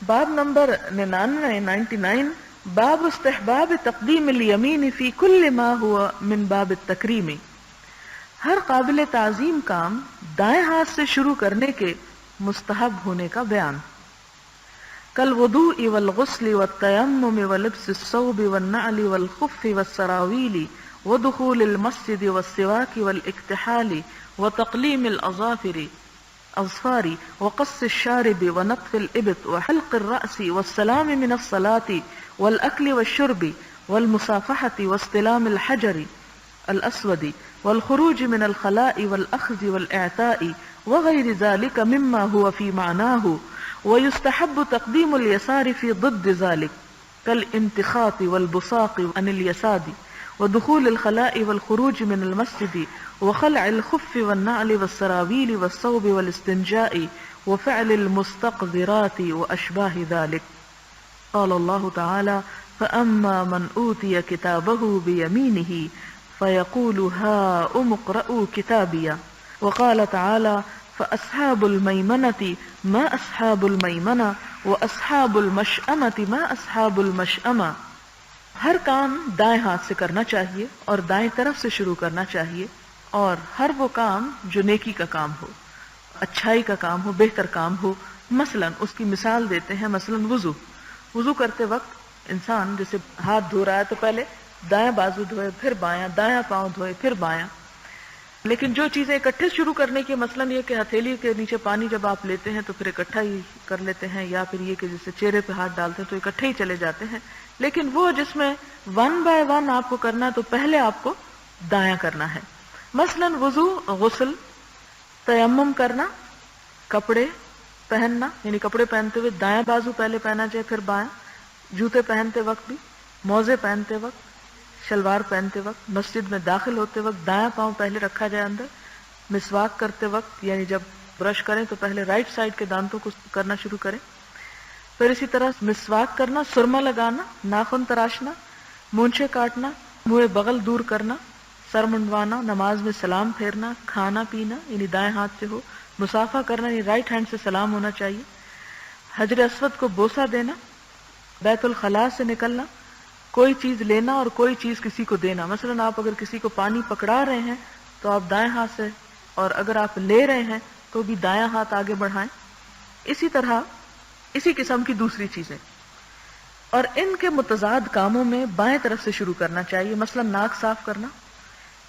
باب نمبر 99 باب استحباب تقدیم الیمین فی کل ما هو من باب التکریم. ہر قابل تعظیم کام دائیں ہاتھ سے شروع کرنے کے مستحب ہونے کا بیان. کالوضوء والغسل والتیمم ولبس الثوب والنعل والخف والسراویل ودخول المسجد والسواک والاکتحال وتقلیم الاظافر وقص الشارب ونطف الإبط وحلق الرأس والسلام من الصلاة والأكل والشرب والمصافحة واستلام الحجر الأسود والخروج من الخلاء والأخذ والإعطاء وغير ذلك مما هو في معناه. ويستحب تقديم اليسار في ضد ذلك كالانتخاط والبصاق عن اليساد ودخول الخلاء والخروج من المسجد وخلع الخف والنعل والسراويل والثوب والاستنجاء وفعل المستقذرات وأشباه ذلك. قال الله تعالى فأما من أوتي كتابه بيمينه فيقول هاؤم اقرءوا كتابيه. وقال تعالى فأصحاب الميمنة ما أصحاب الميمنة وأصحاب المشأمة ما أصحاب المشأمة. ہر کام دائیں ہاتھ سے کرنا چاہیے اور دائیں طرف سے شروع کرنا چاہیے، اور ہر وہ کام جو نیکی کا کام ہو، اچھائی کا کام ہو، بہتر کام ہو. مثلا اس کی مثال دیتے ہیں، مثلا وضو کرتے وقت انسان جیسے ہاتھ دھو رہا ہے تو پہلے دائیں بازو دھوئے، پھر بایاں، دایاں پاؤں دھوئے، پھر بایاں. لیکن جو چیزیں اکٹھے شروع کرنے کی، مثلا یہ کہ ہتھیلی کے نیچے پانی جب آپ لیتے ہیں تو پھر اکٹھا ہی کر لیتے ہیں، یا پھر یہ کہ جیسے چہرے پہ ہاتھ ڈالتے ہیں تو اکٹھے ہی چلے جاتے ہیں. لیکن وہ جس میں 1 by 1 آپ کو کرنا ہے تو پہلے آپ کو دایاں کرنا ہے. مثلا وضو، غسل، تیمم کرنا، کپڑے پہننا، یعنی کپڑے پہنتے ہوئے دایاں بازو پہلے پہنا جائے پھر بایاں، جوتے پہنتے وقت بھی، موزے پہنتے وقت، شلوار پہنتے وقت، مسجد میں داخل ہوتے وقت دایاں پاؤں پہلے رکھا جائے اندر. مسواک کرتے وقت یعنی جب برش کریں تو پہلے رائٹ سائڈ کے دانتوں کو کرنا شروع کریں. پھر اسی طرح مسواک کرنا، سرما لگانا، ناخن تراشنا، مونچھیں کاٹنا، منہ بغل دور کرنا، سر منڈوانا، نماز میں سلام پھیرنا، کھانا پینا یعنی دائیں ہاتھ سے ہو، مصافحہ کرنا یعنی رائٹ ہینڈ سے سلام ہونا چاہیے، حجر اسود کو بوسہ دینا، بیت الخلاء سے نکلنا، کوئی چیز لینا اور کوئی چیز کسی کو دینا. مثلا آپ اگر کسی کو پانی پکڑا رہے ہیں تو آپ دائیں ہاتھ سے، اور اگر آپ لے رہے ہیں تو بھی دایاں ہاتھ آگے بڑھائیں. اسی طرح اسی قسم کی دوسری چیزیں. اور ان کے متضاد کاموں میں بائیں طرف سے شروع کرنا چاہیے. مثلا ناک صاف کرنا،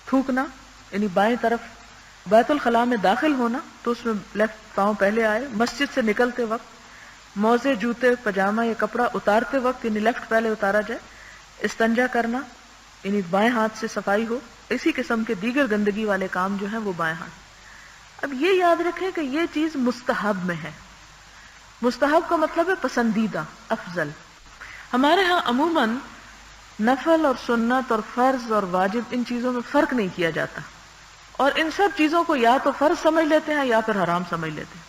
تھوکنا یعنی بائیں طرف. بیت الخلاء میں داخل ہونا تو اس میں لیفٹ پاؤں پہلے آئے. مسجد سے نکلتے وقت موزے، جوتے، پجامہ یا کپڑا اتارتے وقت یعنی لیفٹ پہلے اتارا جائے. استنجا کرنا یعنی بائیں ہاتھ سے صفائی ہو. اسی قسم کے دیگر گندگی والے کام جو ہیں وہ بائیں ہاتھ. اب یہ یاد رکھیں کہ یہ چیز مستحب میں ہے. مستحب کا مطلب ہے پسندیدہ، افضل. ہمارے ہاں عموماً نفل اور سنت اور فرض اور واجب ان چیزوں میں فرق نہیں کیا جاتا، اور ان سب چیزوں کو یا تو فرض سمجھ لیتے ہیں یا پھر حرام سمجھ لیتے ہیں.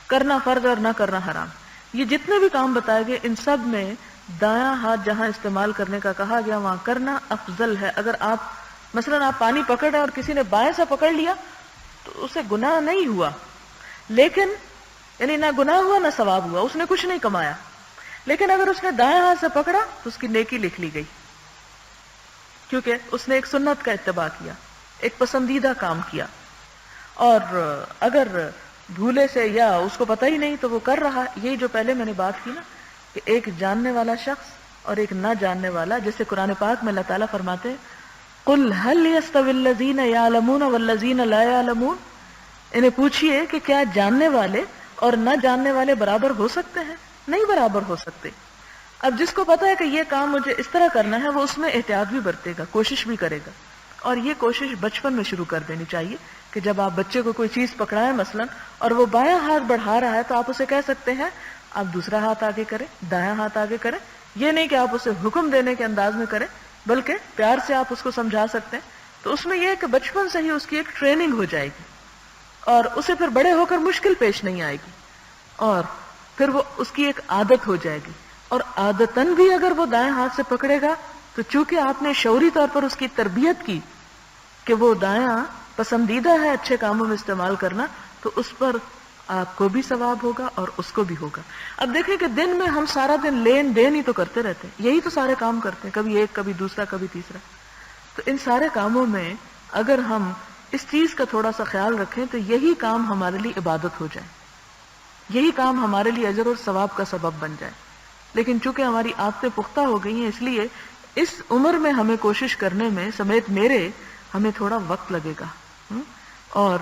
کرنا فرض اور نہ کرنا حرام. یہ جتنے بھی کام بتائے گئے ان سب میں دایاں ہاتھ جہاں استعمال کرنے کا کہا گیا وہاں کرنا افضل ہے. اگر آپ مثلا آپ پانی پکڑ رہے ہیں اور کسی نے بائیں سے پکڑ لیا تو اسے گناہ نہیں ہوا، لیکن یعنی نہ گناہ ہوا نہ ثواب ہوا، اس نے کچھ نہیں کمایا. لیکن اگر اس نے دائیں ہاتھ سے پکڑا تو اس کی نیکی لکھ لی گئی، کیونکہ اس نے ایک سنت کا اتباع کیا، ایک پسندیدہ کام کیا. اور اگر بھولے سے یا اس کو پتہ ہی نہیں تو وہ کر رہا، یہی جو پہلے میں نے بات کی نا کہ ایک جاننے والا شخص اور ایک نہ جاننے والا، جیسے قرآن پاک میں اللہ تعالیٰ فرماتے ہیں قُلْ هَلْ يَسْتَوِي الَّذِينَ يَعْلَمُونَ وَالَّذِينَ لَا يَعْلَمُونَ. انہیں پوچھئے کہ کیا جاننے والے اور نہ جاننے والے برابر ہو سکتے ہیں؟ نہیں برابر ہو سکتے. اب جس کو پتا ہے کہ یہ کام مجھے اس طرح کرنا ہے وہ اس میں احتیاط بھی برتے گا، کوشش بھی کرے گا. اور یہ کوشش بچپن میں شروع کر دینی چاہیے کہ جب آپ بچے کو کوئی چیز پکڑائیں مثلا اور وہ بایاں ہاتھ بڑھا رہا ہے تو آپ اسے کہہ سکتے ہیں آپ دوسرا ہاتھ آگے کریں، دایاں ہاتھ آگے کریں. یہ نہیں کہ آپ اسے حکم دینے کے انداز میں کریں، بلکہ پیار سے آپ اس کو سمجھا سکتے ہیں. تو اس میں یہ ہے کہ بچپن سے ہی اس کی ایک ٹریننگ ہو جائے گی اور اسے پھر بڑے ہو کر مشکل پیش نہیں آئے گی، اور پھر وہ اس کی ایک عادت ہو جائے گی. اور عادتاً بھی اگر وہ دائیں ہاتھ سے پکڑے گا تو چونکہ آپ نے شعوری طور پر اس کی تربیت کی کہ وہ دایاں پسندیدہ ہے اچھے کاموں میں استعمال کرنا، تو اس پر آپ کو بھی ثواب ہوگا اور اس کو بھی ہوگا. اب دیکھیں کہ دن میں ہم سارا دن لین دین ہی تو کرتے رہتے ہیں, یہی تو سارے کام کرتے ہیں, کبھی ایک کبھی دوسرا کبھی تیسرا. تو ان سارے کاموں میں اگر ہم اس چیز کا تھوڑا سا خیال رکھیں تو یہی کام ہمارے لیے عبادت ہو جائے, یہی کام ہمارے لیے اجر اور ثواب کا سبب بن جائے. لیکن چونکہ ہماری عادتیں پختہ ہو گئی ہیں, اس لیے اس عمر میں ہمیں کوشش کرنے میں سمیت میرے ہمیں تھوڑا وقت لگے گا اور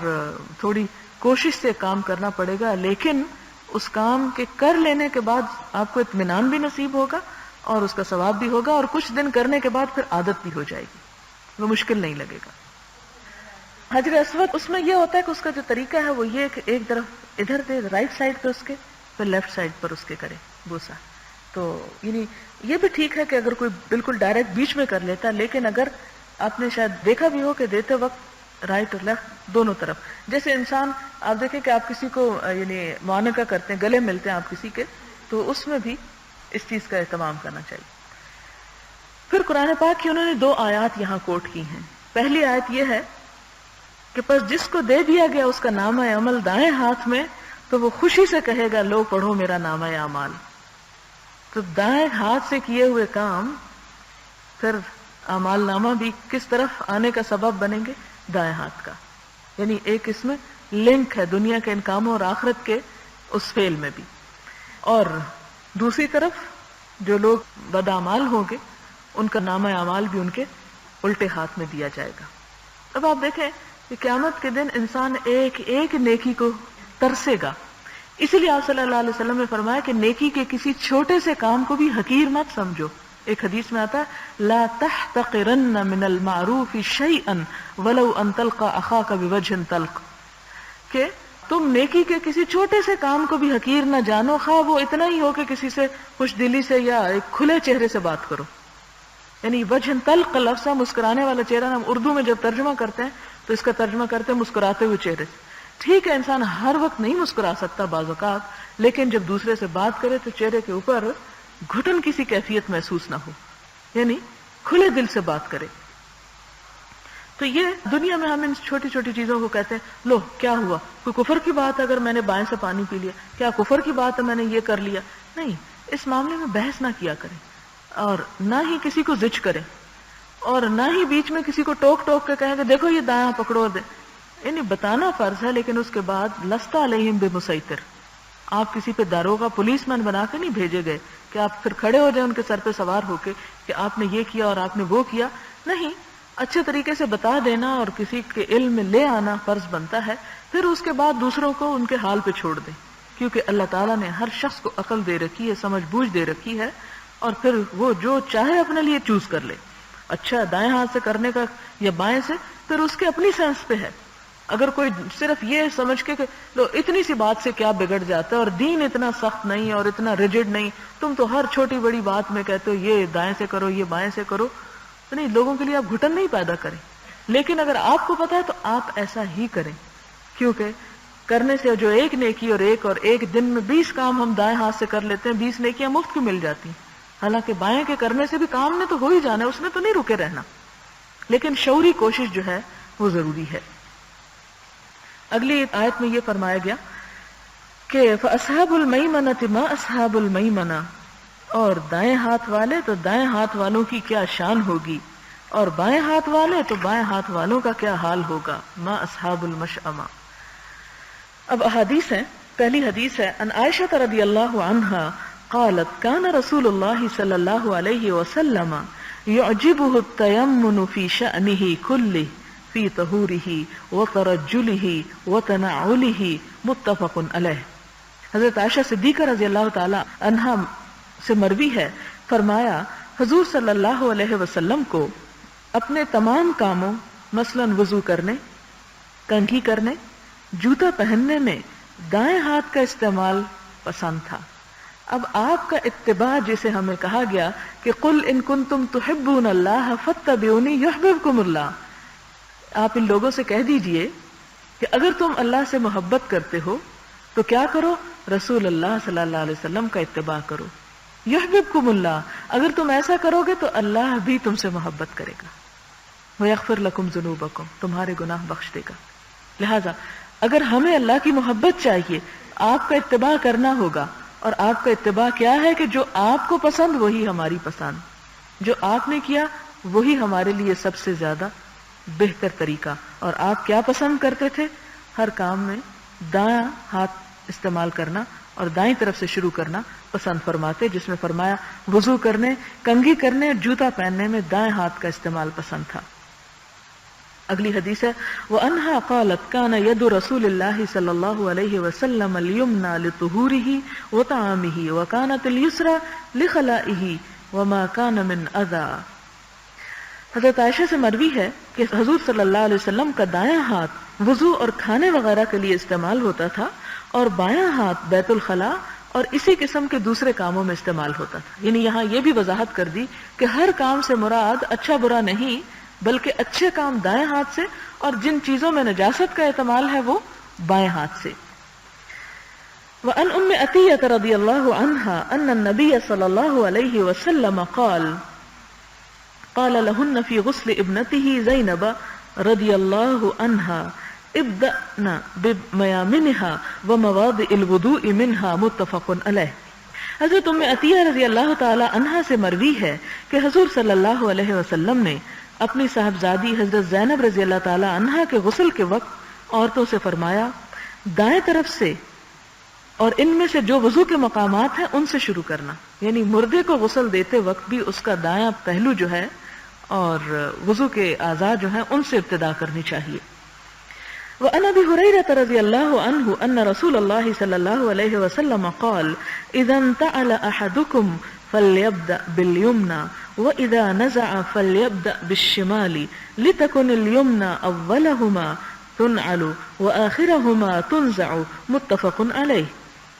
تھوڑی کوشش سے کام کرنا پڑے گا, لیکن اس کام کے کر لینے کے بعد آپ کو اطمینان بھی نصیب ہوگا اور اس کا ثواب بھی ہوگا, اور کچھ دن کرنے کے بعد پھر عادت بھی ہو جائے گی, وہ مشکل نہیں لگے گا. حجر اسود اس میں یہ ہوتا ہے کہ اس کا جو طریقہ ہے وہ یہ کہ ایک طرف ادھر دے رائٹ سائڈ پہ اس کے, پھر لیفٹ سائڈ پر اس کے کرے بوسا. تو یعنی یہ بھی ٹھیک ہے کہ اگر کوئی بالکل ڈائریکٹ بیچ میں کر لیتا, لیکن اگر آپ نے شاید دیکھا بھی ہو کہ دیتے وقت رائٹ اور لیفٹ دونوں طرف, جیسے انسان آپ دیکھیں کہ آپ کسی کو یعنی معانقہ کرتے ہیں, گلے ملتے ہیں آپ کسی کے, تو اس میں بھی اس چیز کا اہتمام کرنا چاہیے. پھر قرآن پاک کی انہوں نے 2 آیات یہاں کوٹ کی ہیں. پہلی آیت یہ ہے کہ پس جس کو دے دیا گیا اس کا نامہ عمل دائیں ہاتھ میں تو وہ خوشی سے کہے گا لو پڑھو میرا نامہ اعمال. تو دائیں ہاتھ سے کیے ہوئے کام پھر اعمال نامہ بھی کس طرف آنے کا سبب بنیں گے؟ دائیں ہاتھ کا. یعنی ایک اس میں لنک ہے دنیا کے ان کاموں اور آخرت کے اس فعل میں بھی. اور دوسری طرف جو لوگ بدعمال ہوں گے ان کا نامہ اعمال بھی ان کے الٹے ہاتھ میں دیا جائے گا. اب آپ دیکھیں کہ قیامت کے دن انسان ایک ایک نیکی کو ترسے گا. اسی لیے آپ صلی اللہ علیہ وسلم نے فرمایا کہ نیکی کے کسی چھوٹے سے کام کو بھی حقیر مت سمجھو. ایک حدیث میں آتا ہے لا تحتقرن من المعروف شیئا ولو ان تلقى اخاك بوجه طلق, کہ تم نیکی کے کسی چھوٹے سے کام کو بھی حقیر نہ جانو, خواہ وہ اتنا ہی ہو کہ کسی سے خوش دلی سے یا ایک کھلے چہرے سے بات کرو. یعنی وجہ طلق لفظ مسکرانے والا چہرہ, ہم اردو میں جب ترجمہ کرتے ہیں تو اس کا ترجمہ کرتے ہیں مسکراتے ہوئے چہرے سے. ٹھیک ہے انسان ہر وقت نہیں مسکرا سکتا بعض اوقات, لیکن جب دوسرے سے بات کرے تو چہرے کے اوپر گھٹن کسی کیفیت محسوس نہ ہو, یعنی کھلے دل سے بات کرے. تو یہ دنیا میں ہم ان چھوٹی چھوٹی چیزوں کو کہتے ہیں لو کیا ہوا, کوئی کفر کی بات ہے اگر میں نے بائیں سے پانی پی لیا, کیا کفر کی بات ہے میں نے یہ کر لیا؟ نہیں, اس معاملے میں بحث نہ کیا کریں اور نہ ہی کسی کو زج کریں اور نہ ہی بیچ میں کسی کو ٹوک ٹوک کے کہیں کہ دیکھو یہ دایاں پکڑو دے. یعنی بتانا فرض ہے, لیکن اس کے بعد لست علیہم بمسیطر, آپ کسی پہ داروغہ پولیس مین بنا کے نہیں بھیجے گئے کہ آپ پھر کھڑے ہو جائیں ان کے سر پہ سوار ہو کے کہ آپ نے یہ کیا اور آپ نے وہ کیا. نہیں, اچھے طریقے سے بتا دینا اور کسی کے علم میں لے آنا فرض بنتا ہے. پھر اس کے بعد دوسروں کو ان کے حال پہ چھوڑ دیں, کیونکہ اللہ تعالیٰ نے ہر شخص کو عقل دے رکھی ہے, سمجھ بوجھ دے رکھی ہے, اور پھر وہ جو چاہے اپنے لیے چوز کر لے. اچھا دائیں ہاتھ سے کرنے کا یا بائیں سے, پھر اس کے اپنی سینس پہ ہے. اگر کوئی صرف یہ سمجھ کے کہ لو اتنی سی بات سے کیا بگڑ جاتا ہے اور دین اتنا سخت نہیں اور اتنا ریجڈ نہیں, تم تو ہر چھوٹی بڑی بات میں کہتے ہو یہ دائیں سے کرو یہ بائیں سے کرو, تو نہیں, لوگوں کے لیے آپ گھٹن نہیں پیدا کریں. لیکن اگر آپ کو پتا ہے تو آپ ایسا ہی کریں, کیونکہ کرنے سے جو ایک نیکی اور ایک دن میں 20 کام ہم دائیں ہاتھ سے کر لیتے ہیں, 20 نیکیاں مفت کی مل جاتی ہیں. حالانکہ بائیں کے کرنے سے بھی کام نے تو ہو ہی جانا ہے, اس میں تو نہیں رکے رہنا, لیکن شعوری کوشش جو ہے وہ ضروری ہے. اگلی آیت میں یہ فرمایا گیا کہ فَأَصْحَابُ الْمَيْمَنَةِ مَا أَصْحَابُ الْمَيْمَنَةِ, اور دائیں ہاتھ والے تو دائیں ہاتھ والوں کی کیا شان ہوگی, اور بائیں ہاتھ والے تو بائیں ہاتھ والوں کا کیا حال ہوگا. ما اصحاب المشأمہ. اب احادیث ہیں. پہلی حدیث ہے ان عائشہ رضی اللہ عنہا قالت كان رسول اللہ صلی اللہ علیہ وسلم يعجبه التيمن في شأنه كله في طهوره وترجله وتنعله متفق علیہ. حضرت عائشہ صدیقہ رضی اللہ تعالی عنہا سے مروی ہے, فرمایا حضور صلی اللہ علیہ وسلم کو اپنے تمام کاموں مثلا وضو کرنے, کنگھی کرنے, جوتا پہننے میں دائیں ہاتھ کا استعمال پسند تھا. اب آپ کا اتباع جسے ہمیں کہا گیا کہ قل ان کنتم تحبون اللہ فاتبعونی یحببکم اللہ, آپ ان لوگوں سے کہہ دیجئے کہ اگر تم اللہ سے محبت کرتے ہو تو کیا کرو, رسول اللہ صلی اللہ علیہ وسلم کا اتباع کرو. یحببکم اللہ, اگر تم ایسا کرو گے تو اللہ بھی تم سے محبت کرے گا. ویغفر لکم ذنوبکم, تمہارے گناہ بخش دے گا. لہذا اگر ہمیں اللہ کی محبت چاہیے آپ کا اتباع کرنا ہوگا، اور آپ کا اتباع کیا ہے کہ جو آپ کو پسند وہی ہماری پسند، جو آپ نے کیا وہی ہمارے لیے سب سے زیادہ بہتر طریقہ. اور آپ کیا پسند کرتے تھے؟ ہر کام میں دایاں ہاتھ استعمال کرنا اور دائیں طرف سے شروع کرنا پسند فرماتے، جس میں فرمایا وضو کرنے، کنگھی کرنے اور جوتا پہننے میں دائیں ہاتھ کا استعمال پسند تھا. اگلی حدیث ہے وَأَنْهَا قَالَتْ كَانَ يَدُ رَسُولِ اللَّهِ صلی اللہ علیہ وسلم الْيُمْنَى لِطُهُورِهِ وَطَعَامِهِ وَكَانَتِ الْيُسْرَى لِخَلَائِهِ وَمَا كَانَ مِنْ أَذًى. حضرت عائشہ سے مروی ہے کہ حضور صلی اللہ علیہ وسلم کا دایاں ہاتھ وضو اور کھانے وغیرہ کے لیے استعمال ہوتا تھا، اور بایاں ہاتھ بیت الخلاء اور اسی قسم کے دوسرے کاموں میں استعمال ہوتا تھا. یعنی یہاں یہ بھی وضاحت کر دی کہ ہر کام سے مراد اچھا برا نہیں، بلکہ اچھے کام دائیں ہاتھ سے، اور جن چیزوں میں نجاست کا احتمال ہے وہ بائیں ہاتھ سے. وَأَنْ أُمِّ عَطِيَّةَ رَضِيَ اللَّهُ عَنْهَا أَنَّ النَّبِيَّ صَلَى اللَّهُ عَلَيْهِ وَسَلَّمَ قال لهن في غسل ابنته زينب رضي الله عنها ابدأن بميامنها ومواضع الوضوء منها متفق علیہ. حضرت ام عطیہ رضی اللہ تعالی عنہا سے مروی ہے کہ حضور صلی اللہ علیہ وسلم نے اپنی صاحبزادی حضرت زینب رضی اللہ تعالی عنہا کے غسل کے وقت عورتوں سے فرمایا دائیں طرف سے اور ان میں سے جو وضو کے مقامات ہیں ان سے شروع کرنا، یعنی مردے کو غسل دیتے وقت بھی اس کا دایاں پہلو جو ہے اور وضو کے اعضاء جو ہیں ان سے ابتدا کرنی چاہیے. وعن ابی ہریرہ رضی اللہ عنہ ان رسول اللہ صلی اللہ علیہ وسلم قال اذا انتعل احدکم فلیبدأ بالیمنى واذا نزع فلیبدأ بالشمال لتکن الیمنى اولہما تنعل وآخرہما تنزع متفق علیہ.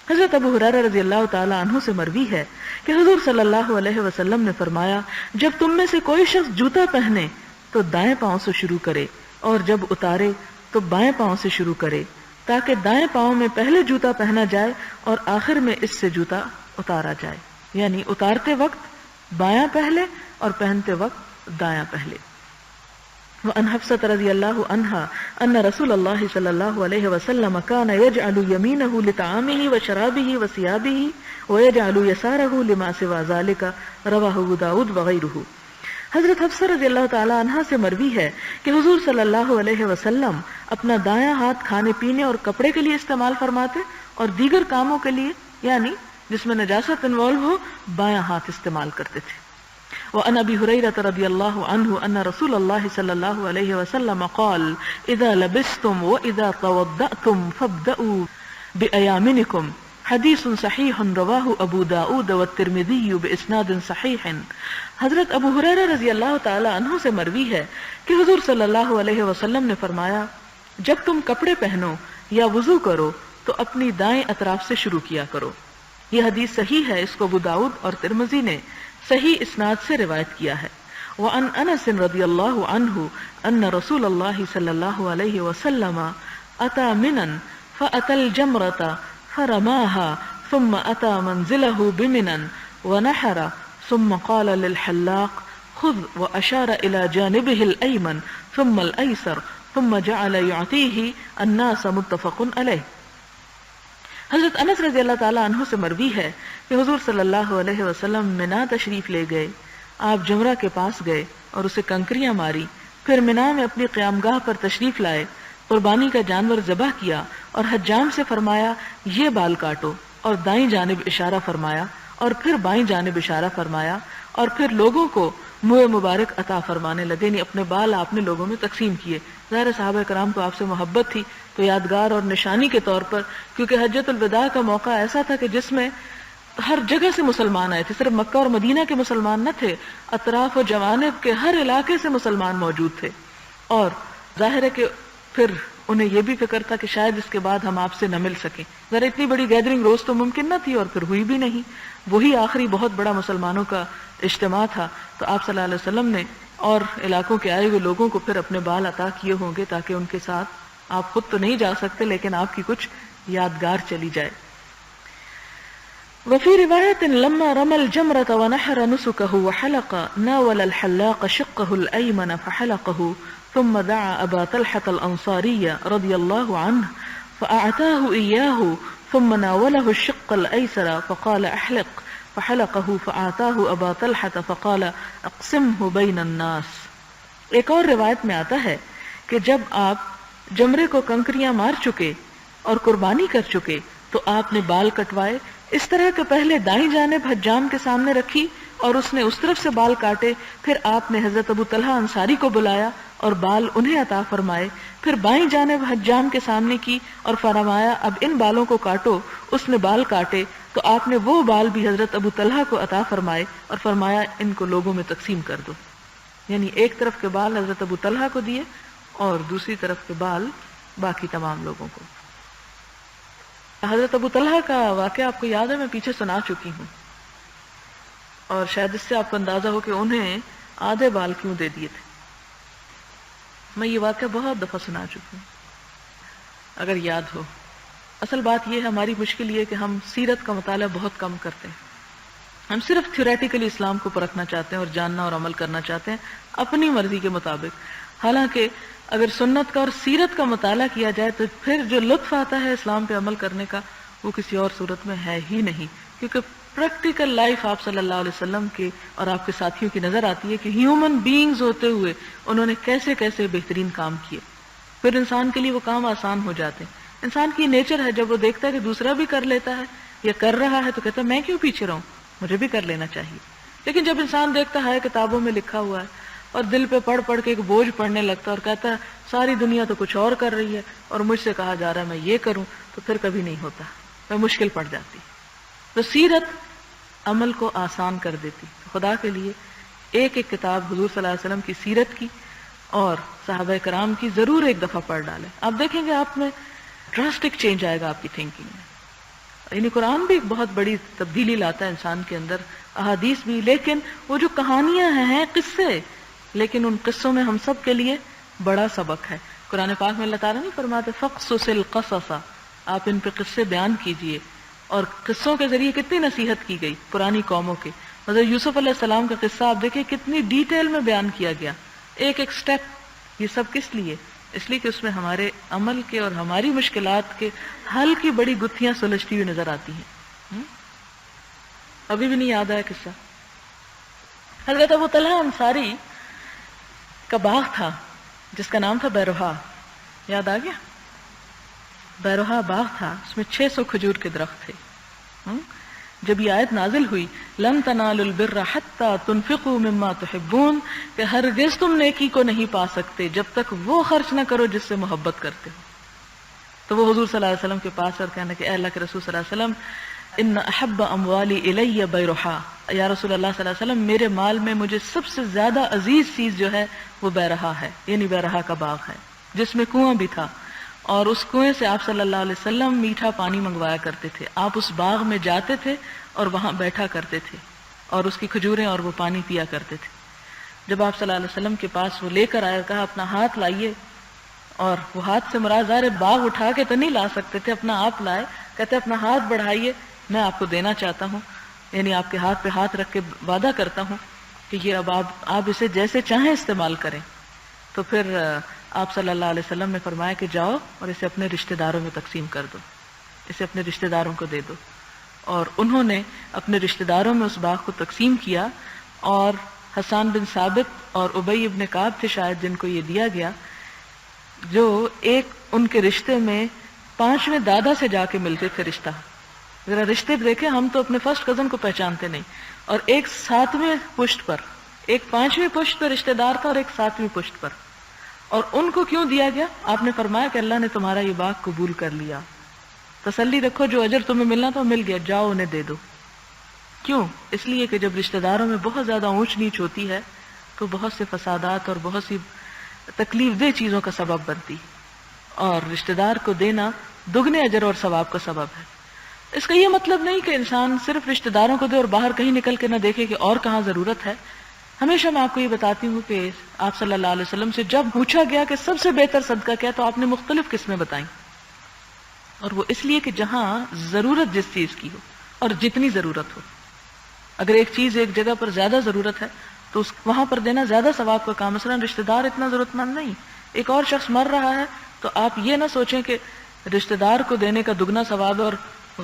حضرت ابو ہریرہ رضی اللہ تعالی عنہ سے مروی ہے کہ حضور صلی اللہ علیہ وسلم نے فرمایا جب تم میں سے کوئی شخص جوتا پہنے تو دائیں پاؤں سے شروع کرے، اور جب اتارے تو بائیں پاؤں سے شروع کرے، تاکہ دائیں پاؤں میں پہلے جوتا پہنا جائے اور آخر میں اس سے جوتا اتارا جائے. یعنی اتارتے وقت بایاں پہلے اور پہنتے وقت دایاں پہلے. وعن حفصة رضی اللہ عنہا ان رسول اللہ صلی اللہ علیہ وسلم كان يجعل يمينه لطعامه وشرابه وثيابه ويجعل يساره لما سوى ذلك رواه ابو داود وغيره. حضرت حفصہ رضی اللہ تعالی عنہا سے مروی ہے کہ حضور صلی اللہ علیہ وسلم اپنا دایاں ہاتھ کھانے پینے اور کپڑے کے لیے استعمال فرماتے اور دیگر کاموں کے لیے یعنی جس میں نجاست انوالو ہو بایاں ہاتھ استعمال کرتے تھے. وعن ابی ہریرہ رضی اللہ عنہ ان رسول اللہ صلی اللہ علیہ وسلم قال اذا لبستم واذا توضأتم فابدأوا بأيامنكم. حدیث صحیح رواہ ابو داود والترمذی باسناد صحیح. حضرت ابو ہریرہ رضی اللہ تعالی عنہ سے مروی ہے کہ حضور صلی اللہ علیہ وسلم نے فرمایا جب تم کپڑے پہنو یا وضو کرو تو اپنی دائیں اطراف سے شروع کیا کرو. یہ حدیث صحیح ہے، اس کو ابو داود اور ترمذی نے صحیح اسناد سے روایت کیا ہے. وعن انس رضی اللہ عنہ ان رسول اللہ صلی اللہ علیہ وسلم اتى منا فاتى الجمرة فرماها ثم اتى منزله بمنا ونحر ثم قال للحلاق خذ واشار الى جانبه الايمن ثم الايسر ثم جعل يعطيه الناس متفق علیہ. حضرت انس رضی اللہ تعالی عنہ سے مروی ہے کہ حضور صلی اللہ علیہ وسلم منا تشریف لے گئے. آپ جمرہ کے پاس گئے اور اسے کنکریاں ماری، پھر منا میں اپنی قیامگاہ پر تشریف لائے، قربانی کا جانور ذبح کیا اور حجام سے فرمایا یہ بال کاٹو، اور دائیں جانب اشارہ فرمایا اور پھر بائیں جانب اشارہ فرمایا، اور پھر لوگوں کو منہ مبارک عطا فرمانے لگے، یعنی اپنے بال آپ نے لوگوں میں تقسیم کیے. ظاہر صحابہ کرام کو آپ سے محبت تھی تو یادگار اور نشانی کے طور پر، کیونکہ حجۃ الوداع کا موقع ایسا تھا کہ جس میں ہر جگہ سے مسلمان آئے تھے، صرف مکہ اور مدینہ کے مسلمان نہ تھے، اطراف و جوانب کے ہر علاقے سے مسلمان موجود تھے. اور ظاہر ہے کہ پھر انہیں یہ بھی فکر تھا کہ شاید اس کے بعد ہم آپ سے نہ مل سکیں. ذرا اتنی بڑی گیدرنگ روز تو ممکن نہ تھی اور پھر ہوئی بھی نہیں. وہی آخری بہت بڑا مسلمانوں کا اجتماع تھا، تو آپ صلی اللہ علیہ وسلم نے اور علاقوں کے آئے ہوئے لوگوں کو پھر اپنے بال عطا کیے ہوں گے تاکہ ان کے ساتھ آپ خود تو نہیں جا سکتے لیکن آپ کی کچھ یادگار چلی جائے. وفي رواية لما رمى الجمرة ونحر نسكه وحلق ناول الحلاق شقه الأيمن فحلقه ثم دعا أبا طلحة الأنصاري رضي الله عنه فأعطاه إياه ثم ناوله الشق الأيسر فقال احلق فحلقه فآتاه أبا طلحة فقال اقسمه بين الناس۔ ایک اور روایت میں آتا ہے کہ جب آپ جمرے کو کنکریاں مار چکے اور قربانی کر چکے تو آپ نے بال کٹوائے، اس طرح کہ پہلے دائیں جانب حجام کے سامنے رکھی اور اس نے اس طرف سے بال کاٹے، پھر آپ نے حضرت ابو طلحہ انصاری کو بلایا اور بال انہیں عطا فرمائے، پھر بائیں جانب حجام کے سامنے کی اور فرمایا اب ان بالوں کو کاٹو۔ اس نے بال کاٹے تو آپ نے وہ بال بھی حضرت ابو طلحہ کو عطا فرمائے اور فرمایا ان کو لوگوں میں تقسیم کر دو، یعنی ایک طرف کے بال حضرت ابو طلحہ کو دیے اور دوسری طرف کے بال باقی تمام لوگوں کو۔ حضرت ابو طلحہ کا واقعہ آپ کو یاد ہے، میں پیچھے سنا چکی ہوں، اور شاید اس سے آپ کو اندازہ ہو کہ انہیں آدھے بال کیوں دے دیے تھے۔ میں یہ واقعہ بہت دفعہ سنا چکی ہوں، اگر یاد ہو۔ اصل بات یہ ہے، ہماری مشکل یہ کہ ہم سیرت کا مطالعہ بہت کم کرتے ہیں، ہم صرف تھیوریٹیکلی اسلام کو پرکھنا چاہتے ہیں اور جاننا اور عمل کرنا چاہتے ہیں اپنی مرضی کے مطابق، حالانکہ اگر سنت کا اور سیرت کا مطالعہ کیا جائے تو پھر جو لطف آتا ہے اسلام پہ عمل کرنے کا وہ کسی اور صورت میں ہے ہی نہیں، کیونکہ پریکٹیکل لائف آپ صلی اللہ علیہ وسلم کے اور آپ کے ساتھیوں کی نظر آتی ہے کہ ہیومن بینگز ہوتے ہوئے انہوں نے کیسے کیسے بہترین کام کیے، پھر انسان کے لیے وہ کام آسان ہو جاتے ہیں۔ انسان کی نیچر ہے، جب وہ دیکھتا ہے کہ دوسرا بھی کر لیتا ہے یا کر رہا ہے تو کہتا ہے میں کیوں پیچھے رہوں، مجھے بھی کر لینا چاہیے۔ لیکن جب انسان دیکھتا ہے کتابوں میں لکھا ہوا ہے اور دل پہ پڑھ پڑھ کے ایک بوجھ پڑنے لگتا ہے اور کہتا ہے ساری دنیا تو کچھ اور کر رہی ہے اور مجھ سے کہا جا رہا ہے میں یہ کروں، تو پھر کبھی نہیں ہوتا، میں مشکل پڑ جاتی۔ تو سیرت عمل کو آسان کر دیتی۔ خدا کے لیے ایک ایک کتاب حضور صلی اللہ علیہ وسلم کی سیرت کی اور صحابہ کرام کی ضرور ایک دفعہ پڑھ ڈالیں، آپ دیکھیں گے آپ میں ڈراسٹک چینج آئے گا آپ کی تھنکنگ میں۔ یعنی قرآن بھی ایک بہت بڑی تبدیلی لاتا ہے انسان کے اندر، احادیث بھی، لیکن وہ جو کہانیاں ہیں قصے، لیکن ان قصوں میں ہم سب کے لیے بڑا سبق ہے۔ قرآن پاک میں اللہ تعالیٰ نہیں فرماتے فَقْصُصِ الْقَصَصَ، آپ ان پہ قصے بیان کیجئے، اور قصوں کے ذریعے کتنی نصیحت کی گئی پرانی قوموں کے۔ حضرت یوسف علیہ السلام کا قصہ آپ دیکھیں کتنی ڈیٹیل میں بیان کیا گیا، ایک ایک سٹیپ۔ یہ سب کس لیے؟ اس لیے کہ اس میں ہمارے عمل کے اور ہماری مشکلات کے حل کی بڑی گتھیاں سلجھتی ہوئی نظر آتی ہیں۔ ابھی بھی نہیں یاد آیا قصہ؟ حضرت ابو طلحہ انصاری کا باغ تھا جس کا نام تھا بیروہا، یاد آ گیا؟ بیروہا باغ تھا، اس میں 600 کھجور کے درخت تھے۔ جب یہ آیت نازل ہوئی لن تنالوا البر حتى تنفقوا مما تحبون، کہ ہرگز تم نیکی کو نہیں پا سکتے جب تک وہ خرچ نہ کرو جس سے محبت کرتے ہو۔ تو وہ حضور صلی اللہ علیہ وسلم کے پاس اور کہنا کہ اے اللہ کے رسول صلی اللہ علیہ وسلم ان احب اموالی الی بیروحا، یا رسول اللہ صلی اللہ علیہ وسلم میرے مال میں مجھے سب سے زیادہ عزیز چیز جو ہے وہ بیرہا ہے، یعنی بیرہا کا باغ ہے جس میں کنواں بھی تھا، اور اس کنویں سے آپ صلی اللہ علیہ وسلم میٹھا پانی منگوایا کرتے تھے۔ آپ اس باغ میں جاتے تھے اور وہاں بیٹھا کرتے تھے اور اس کی کھجوریں اور وہ پانی پیا کرتے تھے۔ جب آپ صلی اللہ علیہ وسلم کے پاس وہ لے کر آئے، کہا اپنا ہاتھ لائیے، اور وہ ہاتھ سے مراد ظاہر باغ اٹھا کے تو نہیں لا سکتے تھے، اپنا آپ لائے، کہتے اپنا ہاتھ بڑھائیے میں آپ کو دینا چاہتا ہوں، یعنی آپ کے ہاتھ پہ ہاتھ رکھ کے وعدہ کرتا ہوں کہ یہ اب آپ اسے جیسے چاہیں استعمال کریں۔ تو پھر آپ صلی اللہ علیہ وسلم نے فرمایا کہ جاؤ اور اسے اپنے رشتہ داروں میں تقسیم کر دو، اسے اپنے رشتہ داروں کو دے دو۔ اور انہوں نے اپنے رشتہ داروں میں اس باغ کو تقسیم کیا، اور حسان بن ثابت اور ابی ابن کعب تھے شاید جن کو یہ دیا گیا، جو ایک ان کے رشتے میں 5ویں دادا سے جا کے ملتے تھے رشتہ۔ ذرا رشتے دیکھیں، ہم تو اپنے فرسٹ کزن کو پہچانتے نہیں، اور ایک 7ویں پشت پر، ایک 5ویں پشت پر رشتہ دار تھا اور ایک 7ویں پشت پر۔ اور ان کو کیوں دیا گیا؟ آپ نے فرمایا کہ اللہ نے تمہارا یہ باغ قبول کر لیا، تسلی رکھو جو اجر تمہیں ملنا تھا مل گیا، جاؤ انہیں دے دو۔ کیوں؟ اس لیے کہ جب رشتہ داروں میں بہت زیادہ اونچ نیچ ہوتی ہے تو بہت سے فسادات اور بہت سی تکلیف دہ چیزوں کا سبب بنتی، اور رشتہ دار کو دینا دگنے اجر اور ثواب کا سبب ہے۔ اس کا یہ مطلب نہیں کہ انسان صرف رشتہ داروں کو دے اور باہر کہیں نکل کے نہ دیکھے کہ اور کہاں ضرورت ہے۔ ہمیشہ میں آپ کو یہ بتاتی ہوں کہ آپ صلی اللہ علیہ وسلم سے جب پوچھا گیا کہ سب سے بہتر صدقہ کیا، تو آپ نے مختلف قسمیں بتائیں، اور وہ اس لیے کہ جہاں ضرورت جس چیز کی ہو اور جتنی ضرورت ہو۔ اگر ایک چیز ایک جگہ پر زیادہ ضرورت ہے تو وہاں پر دینا زیادہ ثواب کا کام۔ مثلا رشتہ دار اتنا ضرورت مند نہیں، ایک اور شخص مر رہا ہے تو آپ یہ نہ سوچیں کہ رشتہ دار کو دینے کا دگنا ثواب ہے اور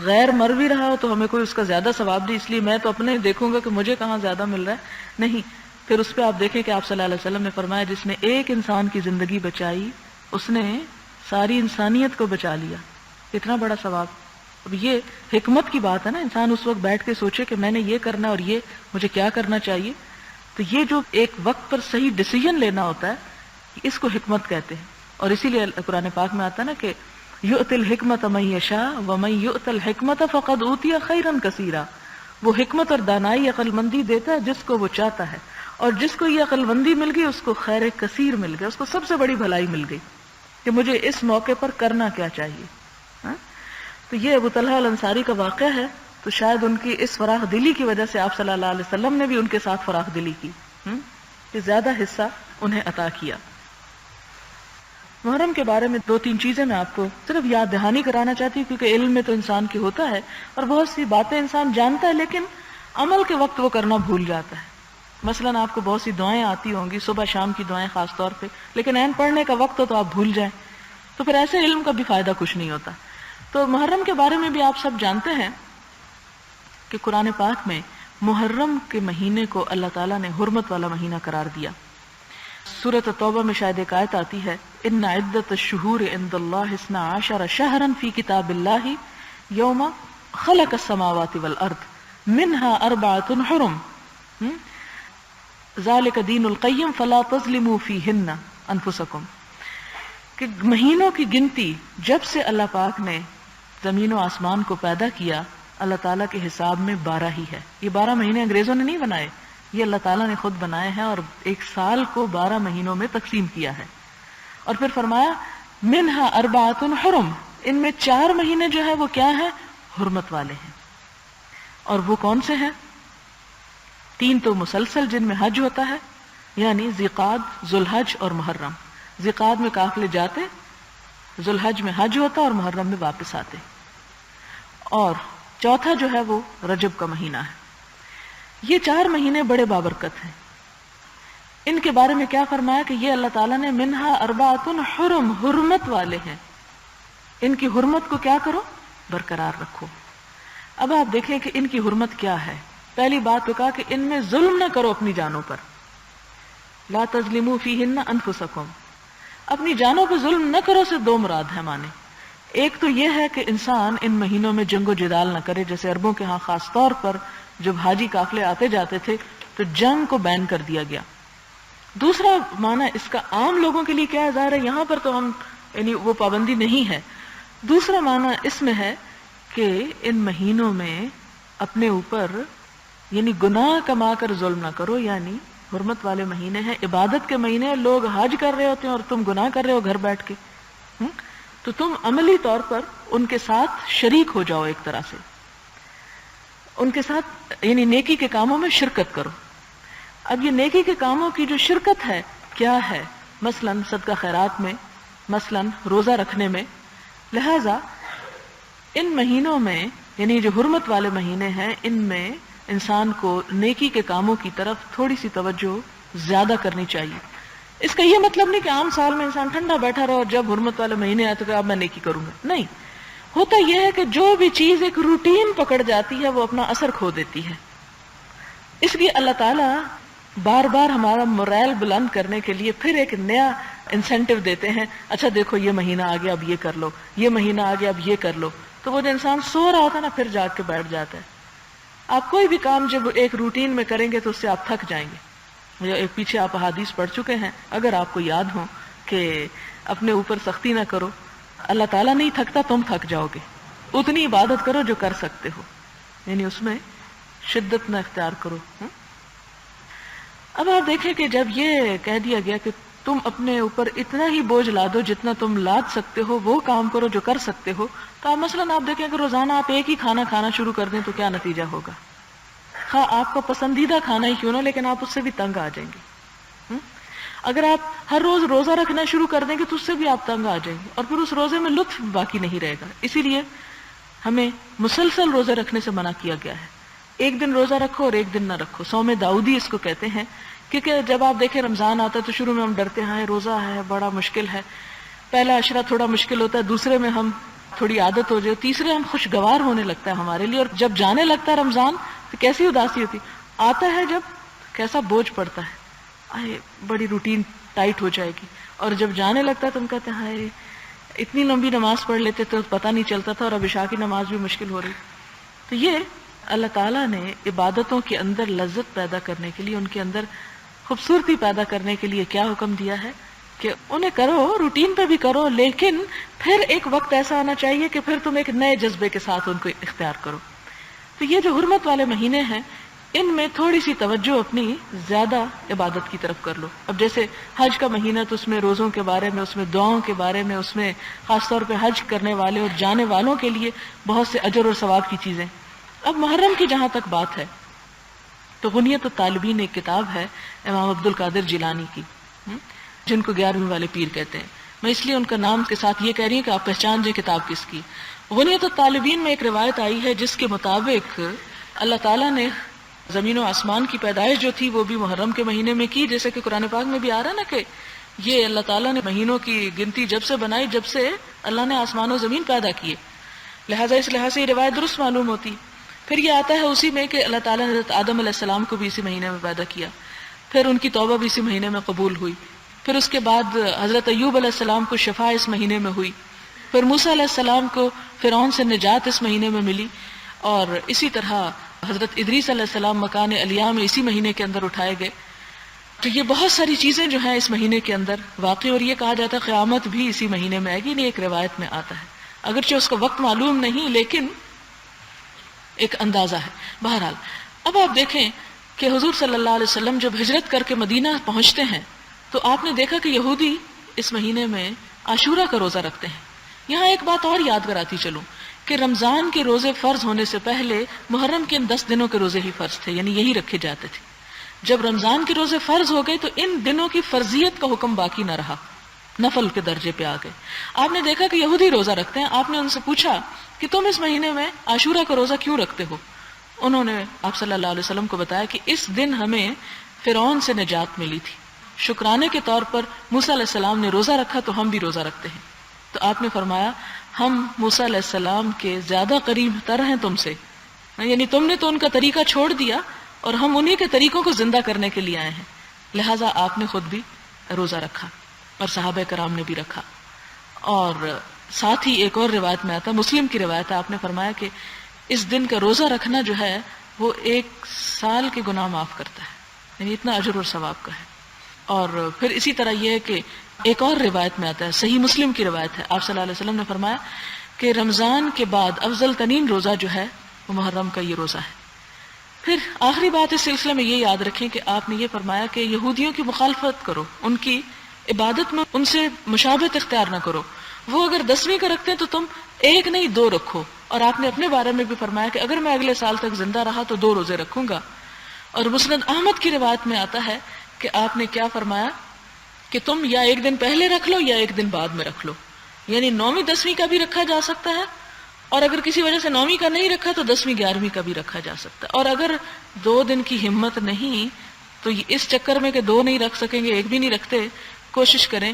غیر مر بھی رہا ہو تو ہمیں کوئی اس کا زیادہ ثواب دی، اس لیے میں تو اپنے دیکھوں گا کہ مجھے کہاں زیادہ مل رہا ہے، نہیں. پھر اس پہ آپ دیکھیں کہ آپ صلی اللہ علیہ وسلم نے فرمایا جس نے ایک انسان کی زندگی بچائی اس نے ساری انسانیت کو بچا لیا. کتنا بڑا ثواب. اب یہ حکمت کی بات ہے نا، انسان اس وقت بیٹھ کے سوچے کہ میں نے یہ کرنا اور یہ مجھے کیا کرنا چاہیے. تو یہ جو ایک وقت پر صحیح ڈیسیژن لینا ہوتا ہے اس کو حکمت کہتے ہیں. اور اسی لیے قرآن پاک میں آتا ہے نا کہ یؤتی الحکمت من یشاء ومن یؤت الحکمت فقد اوتی خیرا کثیرا. وہ حکمت اور دانائی عقل مندی دیتا ہے جس کو وہ چاہتا ہے، اور جس کو یہ عقل مندی مل گئی اس کو خیر کثیر مل گیا، اس کو سب سے بڑی بھلائی مل گئی کہ مجھے اس موقع پر کرنا کیا چاہیے. تو یہ ابو طلحہ الانصاری کا واقعہ ہے. تو شاید ان کی اس فراخ دلی کی وجہ سے آپ صلی اللہ علیہ وسلم نے بھی ان کے ساتھ فراخ دلی کی کہ زیادہ حصہ انہیں عطا کیا. محرم کے بارے میں 2-3 چیزیں میں آپ کو صرف یاد دہانی کرانا چاہتی ہوں، کیونکہ علم میں تو انسان کی ہوتا ہے اور بہت سی باتیں انسان جانتا ہے لیکن عمل کے وقت وہ کرنا بھول جاتا ہے. مثلاً آپ کو بہت سی دعائیں آتی ہوں گی، صبح شام کی دعائیں خاص طور پہ، لیکن عین پڑھنے کا وقت ہو تو آپ بھول جائیں، تو پھر ایسے علم کا بھی فائدہ کچھ نہیں ہوتا. تو محرم کے بارے میں بھی آپ سب جانتے ہیں کہ قرآن پاک میں محرم کے مہینے کو اللہ تعالیٰ نے حرمت والا مہینہ قرار دیا. سورۃ توبہ میں شاید ایک آیت آتی ہے ان عدت الشہور عند اللہ 12 شہرا فی کتاب اللہ یوم خلق السماوات والارض منها 4 حرم ذالک دین القیم فلا تظلموا فیہن انفسکم. کہ مہینوں کی گنتی جب سے اللہ پاک نے زمین و آسمان کو پیدا کیا اللہ تعالیٰ کے حساب میں 12 ہی ہے. یہ 12 مہینے انگریزوں نے نہیں بنائے، یہ اللہ تعالیٰ نے خود بنائے ہیں اور ایک سال کو 12 مہینوں میں تقسیم کیا ہے. اور پھر فرمایا منہا 4 حرم، ان میں 4 مہینے جو ہے وہ کیا ہے؟ حرمت والے ہیں. اور وہ کون سے ہیں؟ 3 تو مسلسل جن میں حج ہوتا ہے، یعنی ذیقعد، ذوالحج اور محرم. ذیقعد میں قافلے جاتے، ذوالحج میں حج ہوتا اور محرم میں واپس آتے. اور چوتھا جو ہے وہ رجب کا مہینہ ہے. یہ 4 مہینے بڑے بابرکت ہیں. ان کے بارے میں کیا فرمایا کہ یہ اللہ تعالیٰ نے منہا 4 حرم، حرمت والے ہیں. ان کی حرمت کو کیا کرو؟ برقرار رکھو. اب آپ دیکھیں کہ ان کی حرمت کیا ہے. پہلی بات تو کہا کہ ان میں ظلم نہ کرو اپنی جانوں پر، لا تظلموا فیہن انفسکم، اپنی جانوں پہ ظلم نہ کرو سے 2 مراد ہے مانے. ایک تو یہ ہے کہ انسان ان مہینوں میں جنگ و جدال نہ کرے، جیسے عربوں کے ہاں خاص طور پر جب حاجی قافلے آتے جاتے تھے تو جنگ کو بین کر دیا گیا. دوسرا معنی اس کا عام لوگوں کے لیے کیا ظاہر ہے، یہاں پر تو ہم یعنی وہ پابندی نہیں ہے. دوسرا معنی اس میں ہے کہ ان مہینوں میں اپنے اوپر یعنی گناہ کما کر ظلم نہ کرو. یعنی حرمت والے مہینے ہیں، عبادت کے مہینے ہیں، لوگ حج کر رہے ہوتے ہیں اور تم گناہ کر رہے ہو گھر بیٹھ کے، تو تم عملی طور پر ان کے ساتھ شریک ہو جاؤ، ایک طرح سے ان کے ساتھ یعنی نیکی کے کاموں میں شرکت کرو. اب یہ نیکی کے کاموں کی جو شرکت ہے کیا ہے؟ مثلاً صدقہ خیرات میں، مثلاً روزہ رکھنے میں. لہذا ان مہینوں میں یعنی جو حرمت والے مہینے ہیں ان میں انسان کو نیکی کے کاموں کی طرف تھوڑی سی توجہ زیادہ کرنی چاہیے. اس کا یہ مطلب نہیں کہ عام سال میں انسان ٹھنڈا بیٹھا رہا اور جب حرمت والے مہینے آئے تو کہ اب میں نیکی کروں گا. نہیں، ہوتا یہ ہے کہ جو بھی چیز ایک روٹین پکڑ جاتی ہے وہ اپنا اثر کھو دیتی ہے. اس لیے اللہ تعالیٰ بار بار ہمارا موریل بلند کرنے کے لیے پھر ایک نیا انسینٹیو دیتے ہیں. اچھا دیکھو یہ مہینہ آ گیا اب یہ کر لو، یہ مہینہ آ گیا اب یہ کر لو. تو وہ جو انسان سو رہا ہوتا ہے نا پھر جاگ کے بیٹھ جاتا ہے. آپ کوئی بھی کام جب ایک روٹین میں کریں گے تو اس سے آپ تھک جائیں گے. ایک پیچھے آپ احادیث پڑھ چکے ہیں اگر آپ کو یاد ہو کہ اپنے اوپر سختی نہ کرو، اللہ تعالیٰ نہیں تھکتا، تم تھک جاؤ گے. اتنی عبادت کرو جو کر سکتے ہو، یعنی اس میں شدت نہ اختیار کرو. اب آپ دیکھیں کہ جب یہ کہہ دیا گیا کہ تم اپنے اوپر اتنا ہی بوجھ لا دو جتنا تم لاد سکتے ہو، وہ کام کرو جو کر سکتے ہو، تو آپ مثلاً آپ دیکھیں کہ روزانہ آپ ایک ہی کھانا کھانا شروع کر دیں تو کیا نتیجہ ہوگا. خواہ آپ کا پسندیدہ کھانا ہی کیوں نہ، لیکن آپ اس سے بھی تنگ آ جائیں گے. اگر آپ ہر روز روزہ رکھنا شروع کر دیں گے تو اس سے بھی آپ تنگ آ جائیں گے اور پھر اس روزے میں لطف باقی نہیں رہے گا. اسی لیے ہمیں مسلسل روزے رکھنے سے منع کیا گیا ہے. ایک دن روزہ رکھو اور ایک دن نہ رکھو. صوم داؤدی اس کو کہتے ہیں. کیونکہ جب آپ دیکھیں رمضان آتا ہے تو شروع میں ہم ڈرتے ہیں روزہ ہے بڑا مشکل ہے، پہلا عشرہ تھوڑا مشکل ہوتا ہے، دوسرے میں ہم تھوڑی عادت ہو جائے، تیسرے ہم خوشگوار ہونے لگتا ہے ہمارے لیے، اور جب جانے لگتا ہے رمضان تو کیسی اداسی ہوتی، آتا ہے جب کیسا بوجھ پڑتا ہے، آئے بڑی روٹین ٹائٹ ہو جائے گی، اور جب جانے لگتا ہے تو ہم کہتے ہیں ہائے اتنی لمبی نماز پڑھ لیتے تو پتہ نہیں چلتا تھا، اور اب عشاء کی نماز بھی مشکل ہو رہی۔ تو یہ اللہ تعالیٰ نے عبادتوں کے اندر لذت پیدا کرنے کے لیے، ان کے اندر خوبصورتی پیدا کرنے کے لیے کیا حکم دیا ہے کہ انہیں کرو، روٹین پہ بھی کرو، لیکن پھر ایک وقت ایسا آنا چاہیے کہ پھر تم ایک نئے جذبے کے ساتھ ان کو اختیار کرو۔ تو یہ جو حرمت والے مہینے ہیں ان میں تھوڑی سی توجہ اپنی زیادہ عبادت کی طرف کر لو۔ اب جیسے حج کا مہینہ تو اس میں روزوں کے بارے میں، اس میں دعاؤں کے بارے میں، اس میں خاص طور پہ حج کرنے والے اور جانے والوں کے لیے بہت سے اجر اور ثواب کی چیزیں۔ اب محرم کی جہاں تک بات ہے تو غنیت الطالبین ایک کتاب ہے امام عبد القادر جیلانی کی، جن کو 11ویں والے پیر کہتے ہیں۔ میں اس لیے ان کا نام کے ساتھ یہ کہہ رہی ہوں کہ آپ پہچان جائیں کتاب کس کی۔ غنیت الطالبین میں ایک روایت آئی ہے جس کے مطابق اللہ تعالیٰ نے زمین و آسمان کی پیدائش جو تھی وہ بھی محرم کے مہینے میں کی، جیسے کہ قرآن پاک میں بھی آ رہا نا کہ یہ اللہ تعالیٰ نے مہینوں کی گنتی جب سے بنائی جب سے اللہ نے آسمان و زمین پیدا کیے، لہٰذا اس لحاظ سے یہ روایت درست معلوم ہوتی۔ پھر یہ آتا ہے اسی میں کہ اللہ تعالیٰ نے حضرت آدم علیہ السلام کو بھی اسی مہینے میں پیدا کیا، پھر ان کی توبہ بھی اسی مہینے میں قبول ہوئی، پھر اس کے بعد حضرت ایوب علیہ السلام کو شفا اس مہینے میں ہوئی، پھر موسیٰ علیہ السلام کو فرعون سے نجات اس مہینے میں ملی، اور اسی طرح حضرت ادریس علیہ السلام مکان علیہ میں اسی مہینے کے اندر اٹھائے گئے۔ تو یہ بہت ساری چیزیں جو ہیں اس مہینے کے اندر واقع، اور یہ کہا جاتا ہے قیامت بھی اسی مہینے میں آئے گی، ایک روایت میں آتا ہے، اگرچہ اس کا وقت معلوم نہیں لیکن ایک اندازہ ہے۔ بہرحال اب آپ دیکھیں کہ حضور صلی اللہ علیہ وسلم جب ہجرت کر کے مدینہ پہنچتے ہیں تو آپ نے دیکھا کہ یہودی اس مہینے میں عاشورہ کا روزہ رکھتے ہیں۔ یہاں ایک بات اور یاد کراتی چلوں کہ رمضان کے روزے فرض ہونے سے پہلے محرم کے ان 10 دنوں کے روزے ہی فرض تھے، یعنی یہی رکھے جاتے تھے۔ جب رمضان کے روزے فرض ہو گئے تو ان دنوں کی فرضیت کا حکم باقی نہ رہا، نفل کے درجے پہ آ گئے۔ آپ نے دیکھا کہ یہودی روزہ رکھتے ہیں، آپ نے ان سے پوچھا کہ تم اس مہینے میں عاشورہ کا روزہ کیوں رکھتے ہو؟ انہوں نے آپ صلی اللہ علیہ وسلم کو بتایا کہ اس دن ہمیں فرعون سے نجات ملی تھی، شکرانے کے طور پر موسیٰ علیہ السلام نے روزہ رکھا تو ہم بھی روزہ رکھتے ہیں۔ تو آپ نے فرمایا ہم موسیٰ علیہ السلام کے زیادہ قریب تر ہیں تم سے، یعنی تم نے تو ان کا طریقہ چھوڑ دیا اور ہم انہی کے طریقوں کو زندہ کرنے کے لیے آئے ہیں، لہٰذا آپ نے خود بھی روزہ رکھا اور صحابہ کرام نے بھی رکھا۔ اور ساتھ ہی ایک اور روایت میں آتا ہے، مسلم کی روایت ہے، آپ نے فرمایا کہ اس دن کا روزہ رکھنا جو ہے وہ 1 سال کے گناہ معاف کرتا ہے، یعنی اتنا اجر اور ثواب کا ہے۔ اور پھر اسی طرح یہ ہے کہ ایک اور روایت میں آتا ہے، صحیح مسلم کی روایت ہے، آپ صلی اللہ علیہ وسلم نے فرمایا کہ رمضان کے بعد افضل ترین روزہ جو ہے وہ محرم کا یہ روزہ ہے۔ پھر آخری بات اس سلسلے میں یہ یاد رکھیں کہ آپ نے یہ فرمایا کہ یہودیوں کی مخالفت کرو، ان کی عبادت میں ان سے مشابہت اختیار نہ کرو، وہ اگر 10ویں کا رکھتے ہیں تو تم 1 نہیں 2 رکھو، اور آپ نے اپنے بارے میں بھی فرمایا کہ اگر میں اگلے سال تک زندہ رہا تو 2 روزے رکھوں گا۔ اور مسند احمد کی روایت میں آتا ہے کہ آپ نے کیا فرمایا کہ تم یا 1 دن پہلے رکھ لو یا 1 دن بعد میں رکھ لو، یعنی 9ویں 10ویں کا بھی رکھا جا سکتا ہے، اور اگر کسی وجہ سے 9ویں کا نہیں رکھا تو 10ویں 11ویں کا بھی رکھا جا سکتا ہے۔ اور اگر 2 دن کی ہمت نہیں تو اس چکر میں کہ 2 نہیں رکھ سکیں گے 1 بھی نہیں رکھتے، کوشش کریں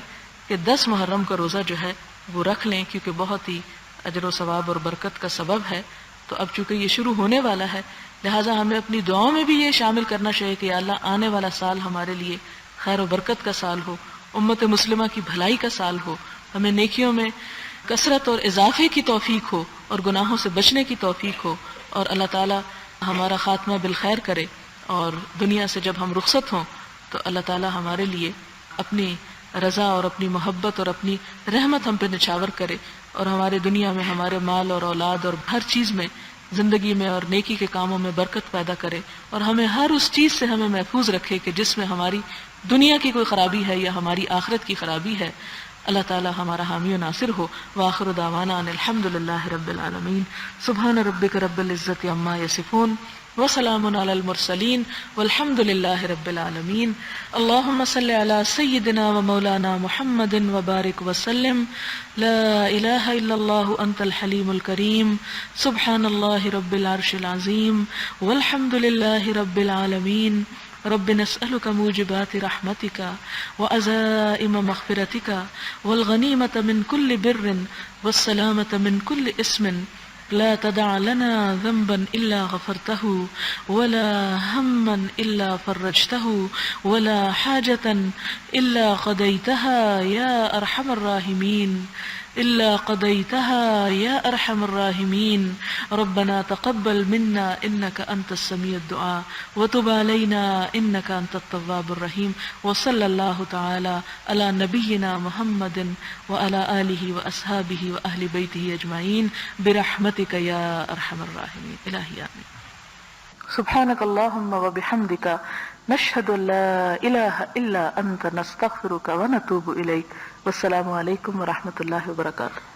کہ 10 محرم کا روزہ جو ہے وہ رکھ لیں، کیونکہ بہت ہی اجر و ثواب اور برکت کا سبب ہے۔ تو اب چونکہ یہ شروع ہونے والا ہے لہٰذا ہمیں اپنی دعاؤں میں بھی یہ شامل کرنا چاہیے کہ یا اللہ آنے والا سال ہمارے لیے خیر و برکت کا سال ہو، امت مسلمہ کی بھلائی کا سال ہو، ہمیں نیکیوں میں کثرت اور اضافے کی توفیق ہو اور گناہوں سے بچنے کی توفیق ہو، اور اللہ تعالی ہمارا خاتمہ بالخیر کرے، اور دنیا سے جب ہم رخصت ہوں تو اللہ تعالی ہمارے لیے اپنی رضا اور اپنی محبت اور اپنی رحمت ہم پہ نچھاور کرے، اور ہمارے دنیا میں ہمارے مال اور اولاد اور ہر چیز میں، زندگی میں اور نیکی کے کاموں میں برکت پیدا کرے، اور ہمیں ہر اس چیز سے ہمیں محفوظ رکھے کہ جس میں ہماری دنیا کی کوئی خرابی ہے یا ہماری آخرت کی خرابی ہے۔ اللہ تعالی ہمارا حامی و ناصر ہو۔ وآخر دعوانا ان الحمد للہ رب العالمین۔ سبحان ربک رب العزت عما یصفون وسلام علی المرسلین والحمد للہ رب العالمین۔ اللہم صلی علی سیدنا و مولانا محمد وبارک وسلم۔ لا الہ الا اللہ انت الحلیم الکریم۔ سبحان اللہ رب العرش العظیم والحمد للہ رب العالمین۔ رب نسألك موجبات رحمتك وعزائم مغفرتك والغنيمة من كل بر والسلامة من كل اسم لا تدع لنا ذنبا إلا غفرته ولا هما إلا فرجته ولا حاجة إلا قضيتها يا أرحم الراحمين إلا قضيتها يا أرحم الراحمين. ربنا تقبل منا إنك أنت السميع الدعاء وتب علينا إنك أنت التواب الرحيم. وصلى الله تعالى على نبينا محمد وعلى آله وأصحابه وأهل بيته أجمعين برحمتك يا أرحم الراحمين. إلهي آمين. سبحانك اللهم وبحمدك نشهد أن لا إله إلا أنت نستغفرك ونتوب إليك. والسلام علیکم ورحمۃ اللہ وبرکاتہ.